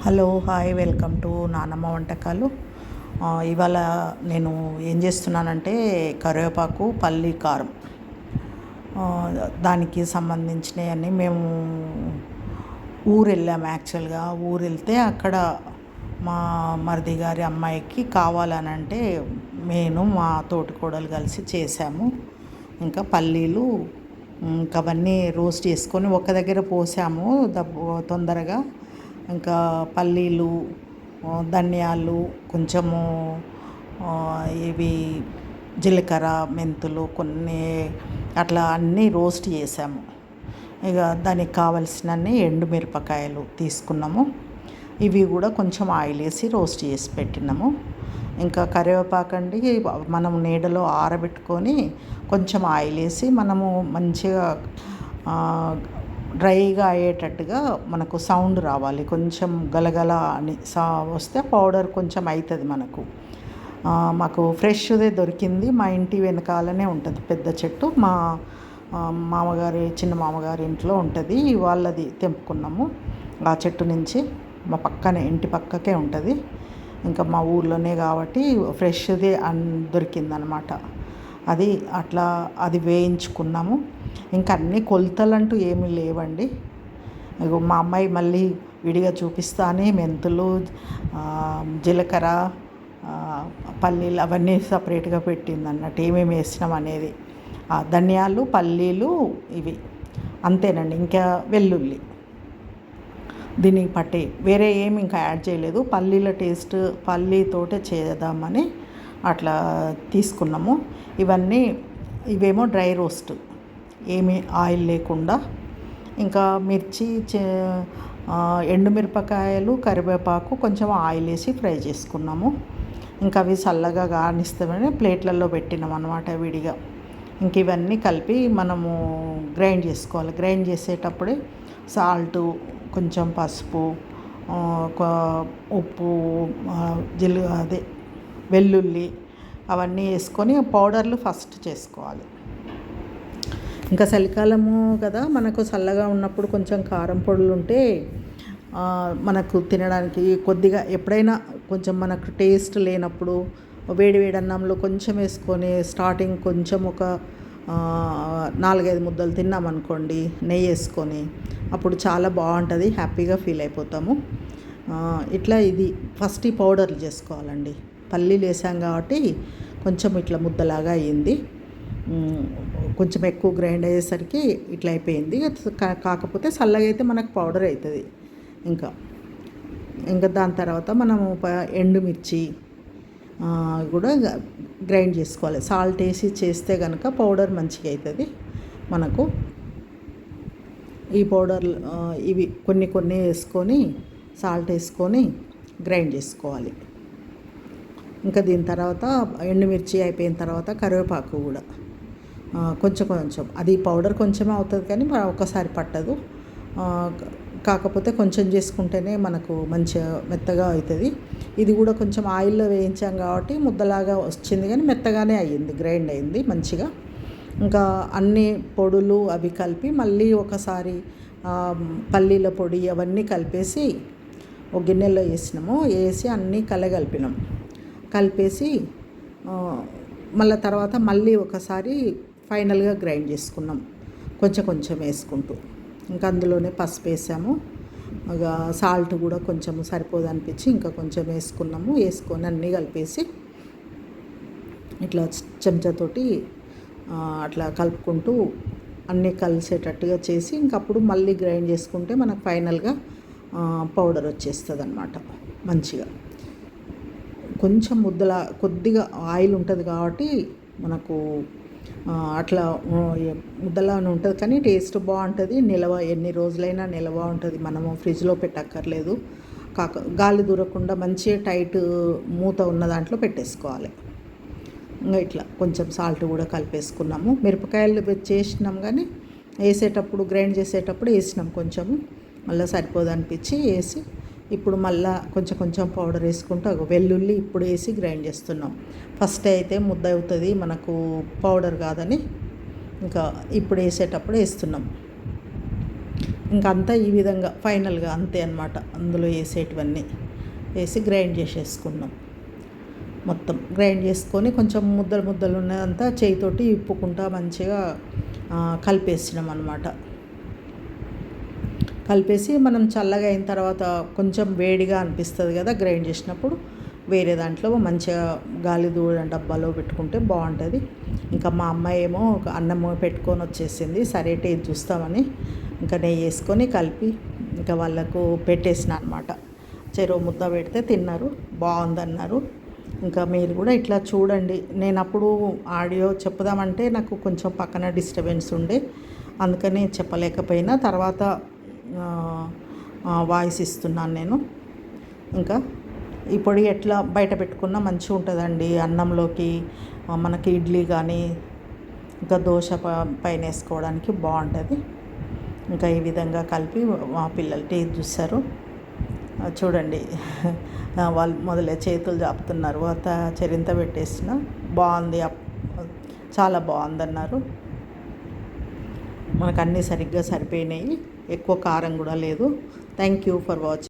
Hello hi welcome to నానమ్మ వంటకాలు. ఇవాళ నేను ఏం చేస్తున్నానంటే కరివేపాకు పల్లి కారం, దానికి సంబంధించినవన్నీ మేము ఊరు వెళ్ళాము. యాక్చువల్గా ఊరు వెళ్తే అక్కడ మా మరిది గారి అమ్మాయికి కావాలని అంటే నేను మా తోటికోడలు కలిసి చేసాము. ఇంకా పల్లీలు ఇంకా అవన్నీ రోస్ట్ చేసుకొని ఒక దగ్గర పోసాము తొందరగా. ఇంకా పల్లీలు, ధనియాలు, కొంచెము ఇవి జీలకర్ర, మెంతులు కొన్ని అట్లా అన్నీ రోస్ట్ చేసాము. ఇక దానికి కావలసినన్ని ఎండుమిరపకాయలు తీసుకున్నాము. ఇవి కూడా కొంచెం ఆయిల్ వేసి రోస్ట్ చేసి పెట్టినాము. ఇంకా కరివేపాకండి మనం నీడలో ఆరబెట్టుకొని కొంచెం ఆయిల్ వేసి మనము మంచిగా డ్రైగా అయ్యేటట్టుగా మనకు సౌండ్ రావాలి, కొంచెం గలగల అని వస్తే పౌడర్ కొంచెం అవుతుంది మనకు. మాకు ఫ్రెష్దే దొరికింది. మా ఇంటి వెనకాలనే ఉంటుంది పెద్ద చెట్టు. మా మామగారి చిన్న మామగారి ఇంట్లో ఉంటుంది. వాళ్ళది తెంపుకున్నాము ఆ చెట్టు నుంచి. మా పక్కనే ఇంటి పక్కకే ఉంటుంది. ఇంకా మా ఊర్లోనే కాబట్టి ఫ్రెష్దే దొరికిందనమాట. అది వేయించుకున్నాము. ఇంకా అన్ని కొలతలంటూ ఏమీ లేవండి. మా అమ్మాయి మళ్ళీ విడిగా చూపిస్తానే మెంతులు, జీలకర్ర, పల్లీలు అవన్నీ సపరేట్గా పెట్టింది అన్నట్టు ఏమేమి వేసినాం అనేది. ధనియాలు, పల్లీలు ఇవి అంతేనండి. ఇంకా వెల్లుల్లి దీనికి పట్టే వేరే ఏమి ఇంకా యాడ్ చేయలేదు. పల్లీల టేస్ట్ పల్లీతోటే చేద్దామని అట్లా తీసుకున్నాము. ఇవేమో డ్రై రోస్ట్, ఏమీ ఆయిల్ లేకుండా. ఇంకా మిర్చి, ఎండుమిరపకాయలు, కరివేపాకు కొంచెం ఆయిల్ వేసి ఫ్రై చేసుకున్నాము. ఇంకా అవి చల్లగా కానిస్తామని ప్లేట్లలో పెట్టినాం అన్నమాట విడిగా. ఇంక ఇవన్నీ కలిపి మనము గ్రైండ్ చేసుకోవాలి. గ్రైండ్ చేసేటప్పుడే సాల్టు, కొంచెం పసుపు, ఉప్పు, వెల్లుల్లి అవన్నీ వేసుకొని పౌడర్లు ఫస్ట్ చేసుకోవాలి. ఇంకా చలికాలము కదా, మనకు చల్లగా ఉన్నప్పుడు కొంచెం కారం పొడులు ఉంటే మనకు తినడానికి కొద్దిగా, ఎప్పుడైనా కొంచెం మనకు టేస్ట్ లేనప్పుడు వేడి అన్నంలో కొంచెం వేసుకొని స్టార్టింగ్ కొంచెం ఒక 4-5 ముద్దలు తిన్నామనుకోండి నెయ్యి వేసుకొని, అప్పుడు చాలా బాగుంటుంది. హ్యాపీగా ఫీల్ అయిపోతాము. ఇది ఫస్ట్ ఈ పౌడర్లు చేసుకోవాలండి. పల్లీలు వేసాం కాబట్టి కొంచెం ఇట్లా ముద్దలాగా అయ్యింది. కొంచెం ఎక్కువ గ్రైండ్ అయ్యేసరికి ఇట్లా అయిపోయింది. కాకపోతే చల్లగా అయితే మనకు పౌడర్ అవుతుంది. ఇంకా దాని తర్వాత మనము ఎండుమిర్చి కూడా గ్రైండ్ చేసుకోవాలి. సాల్ట్ వేసి చేస్తే కనుక పౌడర్ మంచిగా అవుతుంది మనకు. ఈ పౌడర్లు ఇవి కొన్ని వేసుకొని సాల్ట్ వేసుకొని గ్రైండ్ చేసుకోవాలి. ఇంకా దీని తర్వాత ఎండుమిర్చి అయిపోయిన తర్వాత కరివేపాకు కూడా కొంచెం అది పౌడర్ కొంచెమే అవుతుంది కానీ ఒక్కసారి పట్టదు. కాకపోతే కొంచెం చేసుకుంటేనే మనకు మంచిగా మెత్తగా అవుతుంది. ఇది కూడా కొంచెం ఆయిల్లో వేయించాం కాబట్టి ముద్దలాగా వచ్చింది కానీ మెత్తగానే అయ్యింది, గ్రైండ్ అయింది మంచిగా. ఇంకా అన్ని పొడులు అవి కలిపి మళ్ళీ ఒకసారి పల్లీల పొడి అవన్నీ కలిపేసి ఒక గిన్నెలో వేసి అన్నీ కలిపేసి మళ్ళీ తర్వాత మళ్ళీ ఒకసారి ఫైనల్గా గ్రైండ్ చేసుకున్నాం కొంచెం వేసుకుంటూ. ఇంకా అందులోనే పసుపు వేసాము. ఇక సాల్ట్ కూడా కొంచెం సరిపోదు అనిపించి ఇంకా కొంచెం వేసుకొని అన్నీ కలిపేసి ఇట్లా చెంచాతోటి అట్లా కలుపుకుంటూ అన్నీ కలిసేటట్టుగా చేసి ఇంకప్పుడు మళ్ళీ గ్రైండ్ చేసుకుంటే మనకు ఫైనల్గా పౌడర్ వచ్చేస్తుంది అన్నమాట మంచిగా. కొంచెం కొద్దిగా ఆయిల్ ఉంటుంది కాబట్టి మనకు అట్లా ముద్దలానే ఉంటుంది కానీ టేస్ట్ బాగుంటుంది. ఎన్ని రోజులైనా నిల్వ ఉంటుంది. మనము ఫ్రిడ్జ్లో పెట్టక్కర్లేదు. గాలి దూరకుండా మంచిగా టైట్ మూత ఉన్న దాంట్లో పెట్టేసుకోవాలి. ఇంకా ఇట్లా కొంచెం సాల్ట్ కూడా కలిపేసుకున్నాము. మిరపకాయలు చేసినాం కానీ వేసేటప్పుడు గ్రైండ్ చేసేటప్పుడు వేసినాం కొంచెము, మళ్ళీ సరిపోదు అనిపించి వేసి ఇప్పుడు మళ్ళీ కొంచెం పౌడర్ వేసుకుంటూ వెల్లుల్లి ఇప్పుడు వేసి గ్రైండ్ చేస్తున్నాం. ఫస్ట్ అయితే ముద్ద అవుతుంది మనకు పౌడర్ కాదని ఇంకా ఇప్పుడు వేసేటప్పుడు వేస్తున్నాం. ఇంకంతా ఈ విధంగా ఫైనల్గా అంతే అన్నమాట. అందులో వేసేటివన్నీ వేసి గ్రైండ్ చేసేసుకున్నాం. మొత్తం గ్రైండ్ చేసుకొని కొంచెం ముద్దలు ఉన్నదంతా చేయితోటి ఇప్పుకుంటా మంచిగా కలిపేసినాం అనమాట. కలిపేసి మనం చల్లగా అయిన తర్వాత కొంచెం వేడిగా అనిపిస్తుంది కదా గ్రైండ్ చేసినప్పుడు, వేరే దాంట్లో మంచిగా గాలి దూడ డబ్బాలో పెట్టుకుంటే బాగుంటుంది. ఇంకా మా అమ్మాయి ఏమో ఒక అన్నం పెట్టుకొని వచ్చేసింది. సరే టేస్ట్ చూస్తామని ఇంకా నెయ్యి వేసుకొని కలిపి ఇంకా వాళ్ళకు పెట్టేసిన అనమాట. చెరో ముద్ద పెడితే తిన్నారు, బాగుందన్నారు. ఇంకా మీరు కూడా ఇట్లా చూడండి. నేను అప్పుడు ఆడియో చెప్పుదామంటే నాకు కొంచెం పక్కన డిస్టర్బెన్స్ ఉండే, అందుకని చెప్పలేకపోయినా తర్వాత వాయిస్ ఇస్తున్నాను నేను. ఇంకా ఈ పొడి ఎట్లా బయట పెట్టుకున్నా మంచిగా ఉంటుందండి అన్నంలోకి, మనకి ఇడ్లీ కానీ ఇంకా దోశ పైన వేసుకోవడానికి బాగుంటుంది. ఇంకా ఈ విధంగా కలిపి మా పిల్లలు టేస్ట్ చూస్తారు. చూడండి వాళ్ళు మొదలే చేతులు చాపుతున్నారు. చెరింత పెట్టేసిన బాగుంది, చాలా బాగుందన్నారు. మనకు అన్నీ సరిగ్గా సరిపోయినాయి, ఎక్కువ కారం కూడా లేదు. Thank you for watching.